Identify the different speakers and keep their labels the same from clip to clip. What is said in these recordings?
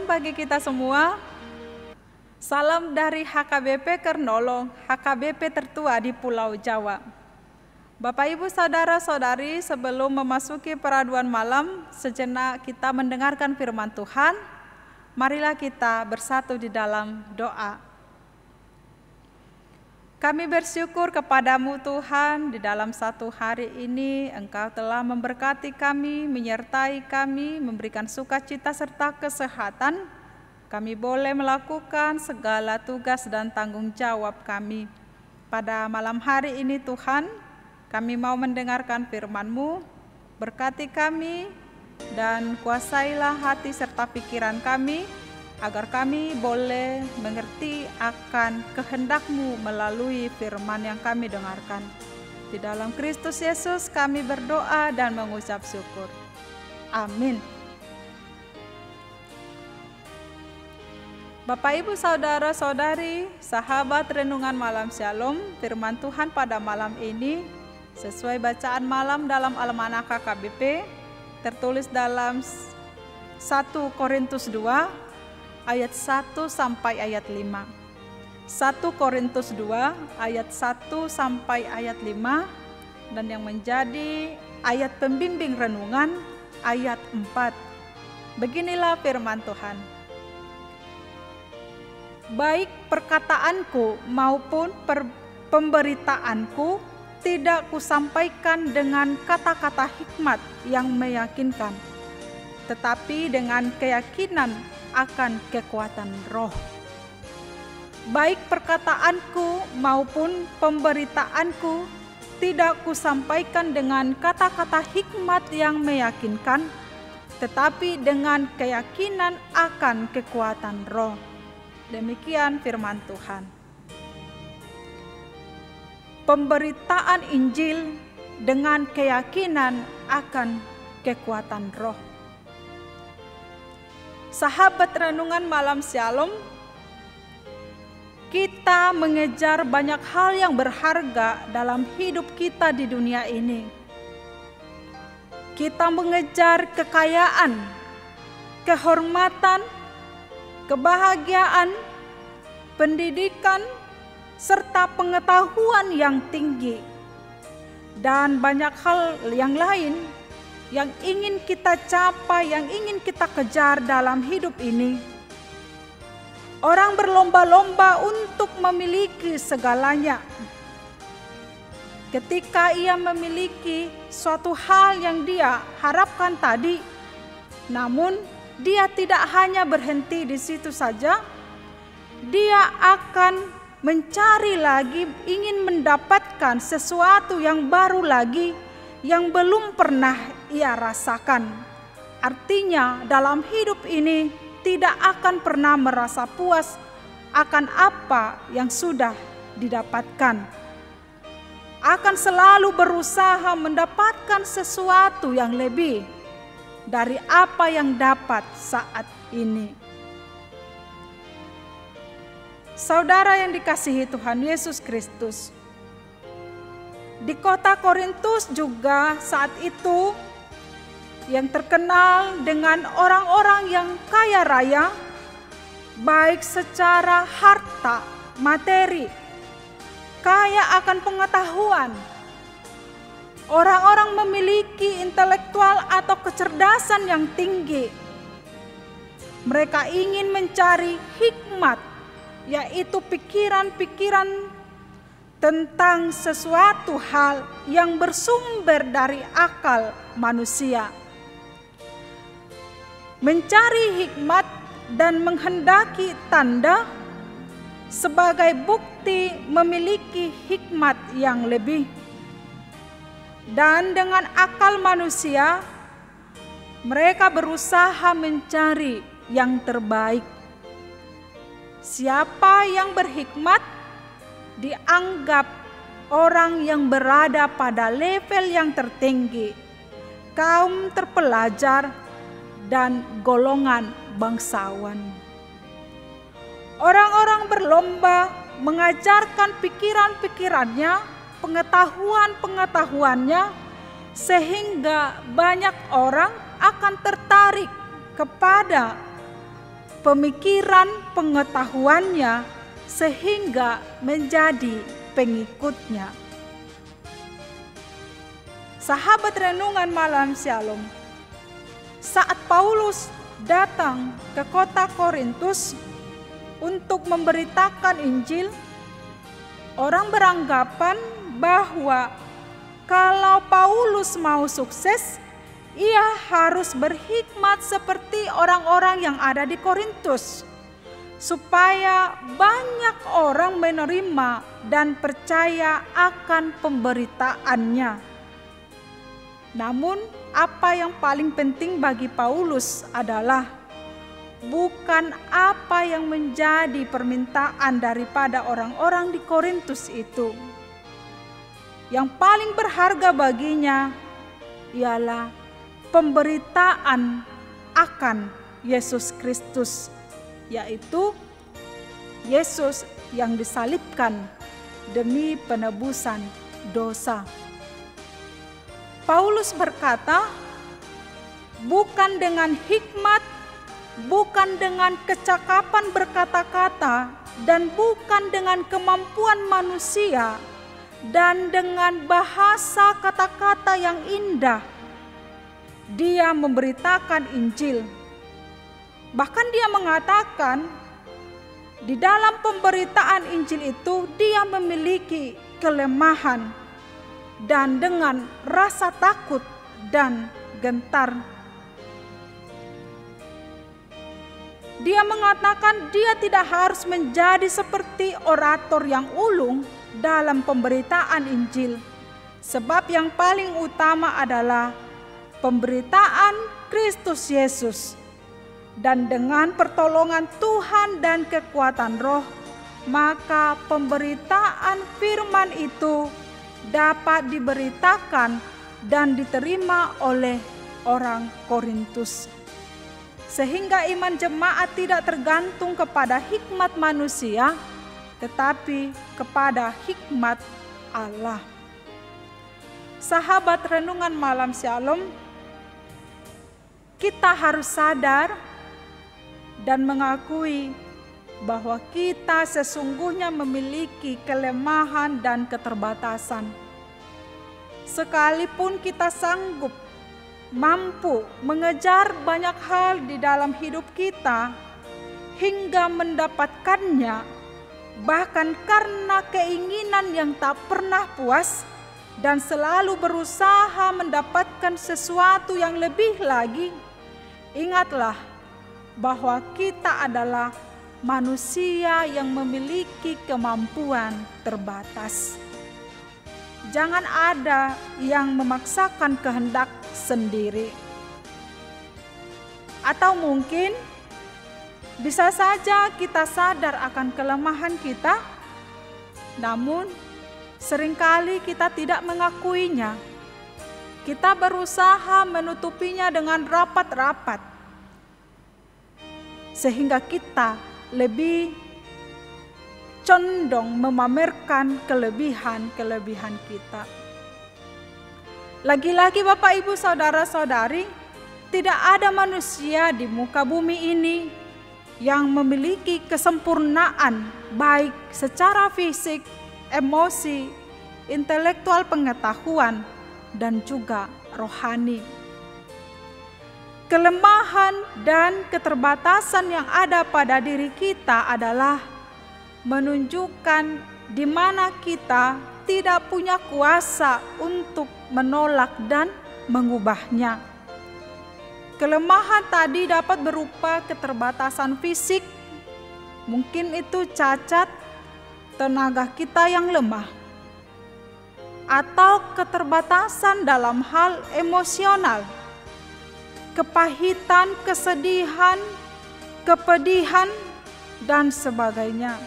Speaker 1: bagi kita semua. Salam dari HKBP Kernolong, HKBP tertua di Pulau Jawa. Bapak, Ibu, Saudara-saudari, sebelum memasuki peraduan malam, sejenak kita mendengarkan firman Tuhan. Marilah kita bersatu di dalam doa. Kami bersyukur kepadamu Tuhan, di dalam satu hari ini Engkau telah memberkati kami, menyertai kami, memberikan sukacita serta kesehatan. Kami boleh melakukan segala tugas dan tanggung jawab kami. Pada malam hari ini Tuhan, kami mau mendengarkan firman-Mu, berkati kami dan kuasailah hati serta pikiran kami, agar kami boleh mengerti akan kehendak-Mu melalui firman yang kami dengarkan. Di dalam Kristus Yesus kami berdoa dan mengucap syukur. Amin. Bapak, Ibu, Saudara-saudari, sahabat Renungan Malam Shalom, firman Tuhan pada malam ini sesuai bacaan malam dalam Almanak HKBP, tertulis dalam 1 Korintus 2, ayat 1 sampai ayat 5. 1 Korintus 2 ayat 1 sampai ayat 5, dan yang menjadi ayat pembimbing renungan ayat 4. Beginilah firman Tuhan. Baik perkataanku maupun pemberitaanku tidak kusampaikan dengan kata-kata hikmat yang meyakinkan, tetapi dengan keyakinan akan kekuatan roh. Baik perkataanku maupun pemberitaanku tidak kusampaikan dengan kata-kata hikmat yang meyakinkan, tetapi dengan keyakinan akan kekuatan roh. Demikian firman Tuhan. Pemberitaan Injil dengan keyakinan akan kekuatan roh. Sahabat Renungan Malam Shalom, kita mengejar banyak hal yang berharga dalam hidup kita di dunia ini. Kita mengejar kekayaan, kehormatan, kebahagiaan, pendidikan, serta pengetahuan yang tinggi, dan banyak hal yang lain yang ingin kita capai, yang ingin kita kejar dalam hidup ini. Orang berlomba-lomba untuk memiliki segalanya. Ketika ia memiliki suatu hal yang dia harapkan tadi, namun dia tidak hanya berhenti di situ saja, dia akan mencari lagi, ingin mendapatkan sesuatu yang baru lagi, yang belum pernah ia rasakan. Artinya dalam hidup ini tidak akan pernah merasa puas akan apa yang sudah didapatkan. Akan selalu berusaha mendapatkan sesuatu yang lebih dari apa yang dapat saat ini. Saudara yang dikasihi Tuhan Yesus Kristus, di kota Korintus juga saat itu yang terkenal dengan orang-orang yang kaya raya, baik secara harta, materi, kaya akan pengetahuan. Orang-orang memiliki intelektual atau kecerdasan yang tinggi. Mereka ingin mencari hikmat, yaitu pikiran-pikiran tentang sesuatu hal yang bersumber dari akal manusia. Mencari hikmat dan menghendaki tanda sebagai bukti memiliki hikmat yang lebih. Dan dengan akal manusia, mereka berusaha mencari yang terbaik. Siapa yang berhikmat dianggap orang yang berada pada level yang tertinggi, kaum terpelajar, dan golongan bangsawan. Orang-orang berlomba mengajarkan pikiran-pikirannya, pengetahuan-pengetahuannya, sehingga banyak orang akan tertarik kepada pemikiran pengetahuannya sehingga menjadi pengikutnya. Sahabat renungan malam Shalom, saat Paulus datang ke kota Korintus untuk memberitakan Injil, orang beranggapan bahwa kalau Paulus mau sukses, ia harus berhikmat seperti orang-orang yang ada di Korintus, supaya banyak orang menerima dan percaya akan pemberitaannya. Namun, apa yang paling penting bagi Paulus adalah bukan apa yang menjadi permintaan daripada orang-orang di Korintus itu. Yang paling berharga baginya ialah pemberitaan akan Yesus Kristus, yaitu Yesus yang disalibkan demi penebusan dosa. Paulus berkata, bukan dengan hikmat, bukan dengan kecakapan berkata-kata, dan bukan dengan kemampuan manusia, dan dengan bahasa kata-kata yang indah, dia memberitakan Injil. Bahkan dia mengatakan, di dalam pemberitaan Injil itu dia memiliki kelemahan, dan dengan rasa takut dan gentar. Dia mengatakan dia tidak harus menjadi seperti orator yang ulung dalam pemberitaan Injil, sebab yang paling utama adalah pemberitaan Kristus Yesus. Dan dengan pertolongan Tuhan dan kekuatan Roh, maka pemberitaan firman itu dapat diberitakan dan diterima oleh orang Korintus. Sehingga iman jemaat tidak tergantung kepada hikmat manusia, tetapi kepada hikmat Allah. Sahabat renungan malam Shalom, kita harus sadar dan mengakui bahwa kita sesungguhnya memiliki kelemahan dan keterbatasan. Sekalipun kita sanggup mampu mengejar banyak hal di dalam hidup kita hingga mendapatkannya, bahkan karena keinginan yang tak pernah puas dan selalu berusaha mendapatkan sesuatu yang lebih lagi, ingatlah bahwa kita adalah manusia yang memiliki kemampuan terbatas. Jangan ada yang memaksakan kehendak sendiri. Atau mungkin bisa saja kita sadar akan kelemahan kita, namun seringkali kita tidak mengakuinya. Kita berusaha menutupinya dengan rapat-rapat, sehingga kita lebih condong memamerkan kelebihan-kelebihan kita. Lagi-lagi Bapak Ibu Saudara-saudari, tidak ada manusia di muka bumi ini yang memiliki kesempurnaan baik secara fisik, emosi, intelektual pengetahuan, dan juga rohani. Kelemahan dan keterbatasan yang ada pada diri kita adalah menunjukkan di mana kita tidak punya kuasa untuk menolak dan mengubahnya. Kelemahan tadi dapat berupa keterbatasan fisik, mungkin itu cacat, tenaga kita yang lemah, atau keterbatasan dalam hal emosional, kepahitan, kesedihan, kepedihan, dan sebagainya.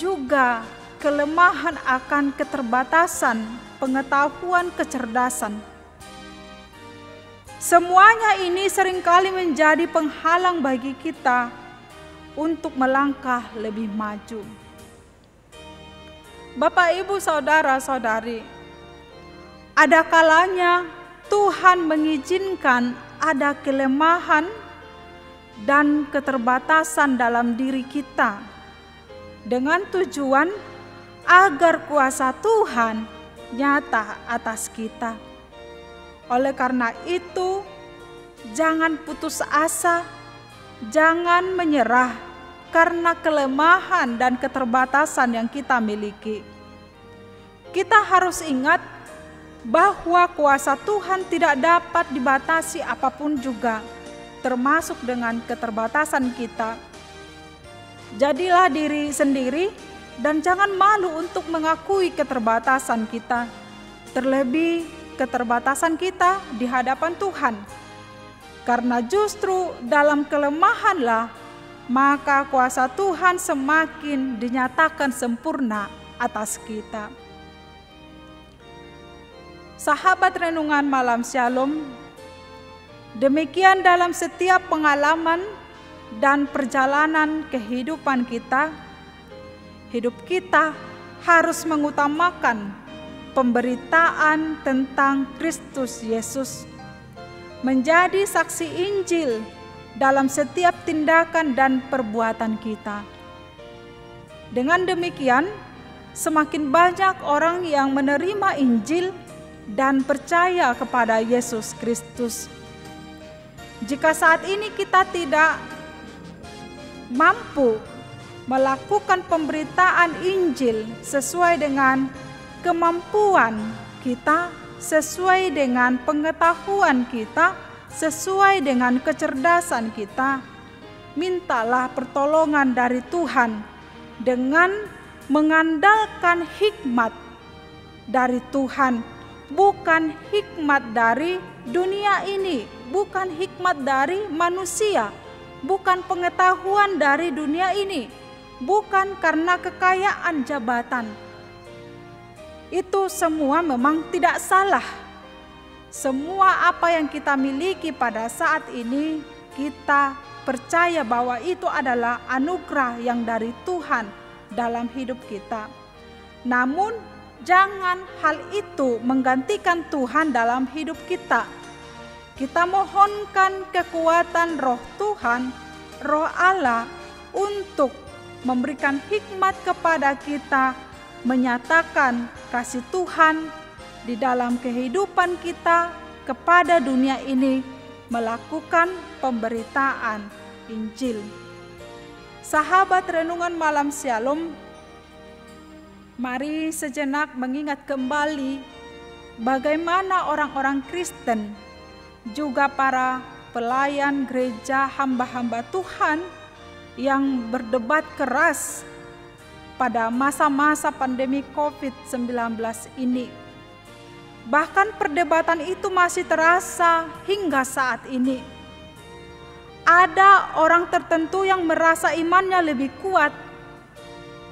Speaker 1: Juga kelemahan akan keterbatasan pengetahuan kecerdasan. Semuanya ini seringkali menjadi penghalang bagi kita untuk melangkah lebih maju. Bapak, Ibu, Saudara-saudari, ada kalanya Tuhan mengizinkan ada kelemahan dan keterbatasan dalam diri kita, dengan tujuan agar kuasa Tuhan nyata atas kita. Oleh karena itu, jangan putus asa, jangan menyerah karena kelemahan dan keterbatasan yang kita miliki. Kita harus ingat bahwa kuasa Tuhan tidak dapat dibatasi apapun juga, termasuk dengan keterbatasan kita. Jadilah diri sendiri dan jangan malu untuk mengakui keterbatasan kita, terlebih keterbatasan kita di hadapan Tuhan. Karena justru dalam kelemahanlah maka kuasa Tuhan semakin dinyatakan sempurna atas kita. Sahabat renungan malam Shalom, demikian dalam setiap pengalaman dan perjalanan kehidupan kita, hidup kita harus mengutamakan pemberitaan tentang Kristus Yesus, menjadi saksi Injil dalam setiap tindakan dan perbuatan kita. Dengan demikian, semakin banyak orang yang menerima Injil dan percaya kepada Yesus Kristus. Jika saat ini kita tidak mampu melakukan pemberitaan Injil sesuai dengan kemampuan kita, sesuai dengan pengetahuan kita, sesuai dengan kecerdasan kita, mintalah pertolongan dari Tuhan dengan mengandalkan hikmat dari Tuhan, bukan hikmat dari dunia ini, bukan hikmat dari manusia, bukan pengetahuan dari dunia ini, bukan karena kekayaan jabatan. Itu semua memang tidak salah. Semua apa yang kita miliki pada saat ini, kita percaya bahwa itu adalah anugerah yang dari Tuhan dalam hidup kita. Namun, jangan hal itu menggantikan Tuhan dalam hidup kita. Kita mohonkan kekuatan Roh Tuhan, Roh Allah, untuk memberikan hikmat kepada kita, menyatakan kasih Tuhan di dalam kehidupan kita kepada dunia ini, melakukan pemberitaan Injil. Sahabat renungan malam Shalom, mari sejenak mengingat kembali bagaimana orang-orang Kristen, juga para pelayan gereja hamba-hamba Tuhan yang berdebat keras pada masa-masa pandemi COVID-19 ini. Bahkan perdebatan itu masih terasa hingga saat ini. Ada orang tertentu yang merasa imannya lebih kuat,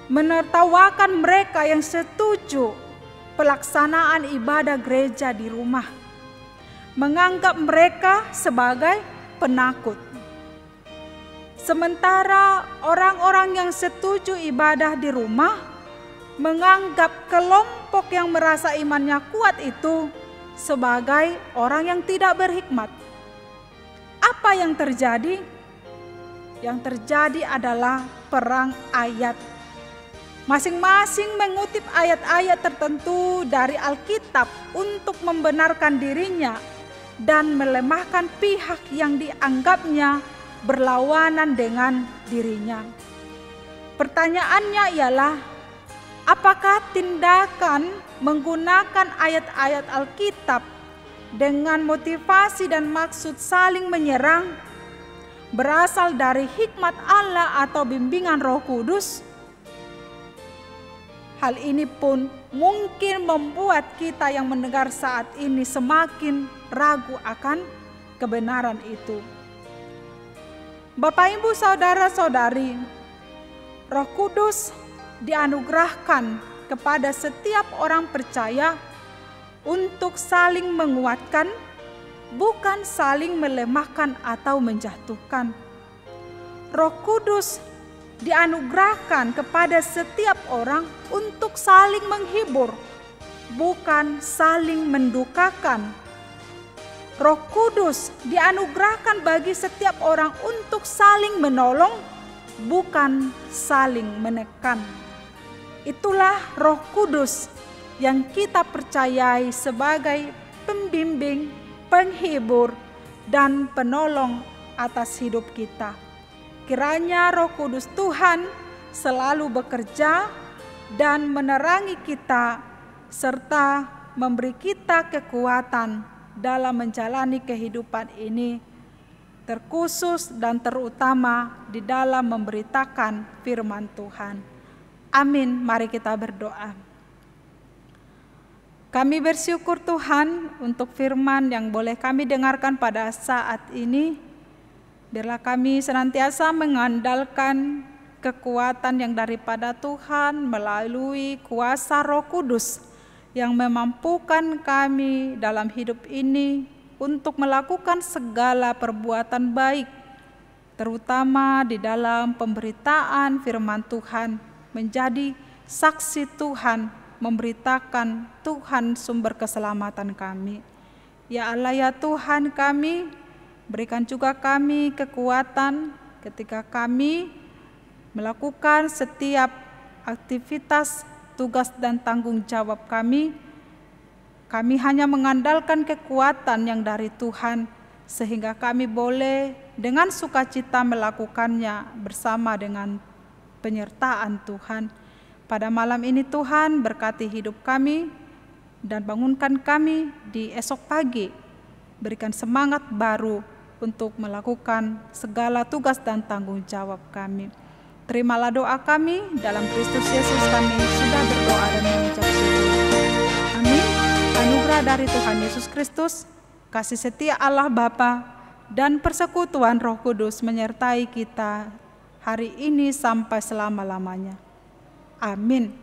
Speaker 1: menertawakan mereka yang setuju pelaksanaan ibadah gereja di rumah, menganggap mereka sebagai penakut. Sementara orang-orang yang setuju ibadah di rumah menganggap kelompok yang merasa imannya kuat itu sebagai orang yang tidak berhikmat. Apa yang terjadi? Yang terjadi adalah perang ayat. Masing-masing mengutip ayat-ayat tertentu dari Alkitab untuk membenarkan dirinya dan melemahkan pihak yang dianggapnya berlawanan dengan dirinya. Pertanyaannya ialah, apakah tindakan menggunakan ayat-ayat Alkitab dengan motivasi dan maksud saling menyerang berasal dari hikmat Allah atau bimbingan Roh Kudus? Hal ini pun mungkin membuat kita yang mendengar saat ini semakin ragu akan kebenaran itu. Bapak, Ibu, Saudara-saudari, Roh Kudus dianugerahkan kepada setiap orang percaya untuk saling menguatkan, bukan saling melemahkan atau menjatuhkan. Roh Kudus dianugerahkan kepada setiap orang untuk saling menghibur, bukan saling mendukakan. Roh Kudus dianugerahkan bagi setiap orang untuk saling menolong, bukan saling menekan. Itulah Roh Kudus yang kita percayai sebagai pembimbing, penghibur, dan penolong atas hidup kita. Kiranya Roh Kudus Tuhan selalu bekerja dan menerangi kita, serta memberi kita kekuatan dalam menjalani kehidupan ini, terkhusus dan terutama di dalam memberitakan firman Tuhan. Amin. Mari kita berdoa. Kami bersyukur Tuhan untuk firman yang boleh kami dengarkan pada saat ini. Biarlah kami senantiasa mengandalkan kekuatan yang daripada Tuhan melalui kuasa Roh Kudus yang memampukan kami dalam hidup ini untuk melakukan segala perbuatan baik, terutama di dalam pemberitaan firman Tuhan, menjadi saksi Tuhan, memberitakan Tuhan sumber keselamatan kami. Ya Allah, ya Tuhan kami, berikan juga kami kekuatan ketika kami melakukan setiap aktivitas, tugas dan tanggung jawab kami. Kami hanya mengandalkan kekuatan yang dari Tuhan, sehingga kami boleh dengan sukacita melakukannya bersama dengan penyertaan Tuhan. Pada malam ini Tuhan berkati hidup kami dan bangunkan kami di esok pagi. Berikan semangat baru untuk melakukan segala tugas dan tanggung jawab kami. Terimalah doa kami, dalam Kristus Yesus kami sudah berdoa dan mengucap syukur. Amin. Anugerah dari Tuhan Yesus Kristus, kasih setia Allah Bapa, dan persekutuan Roh Kudus menyertai kita hari ini sampai selama-lamanya. Amin.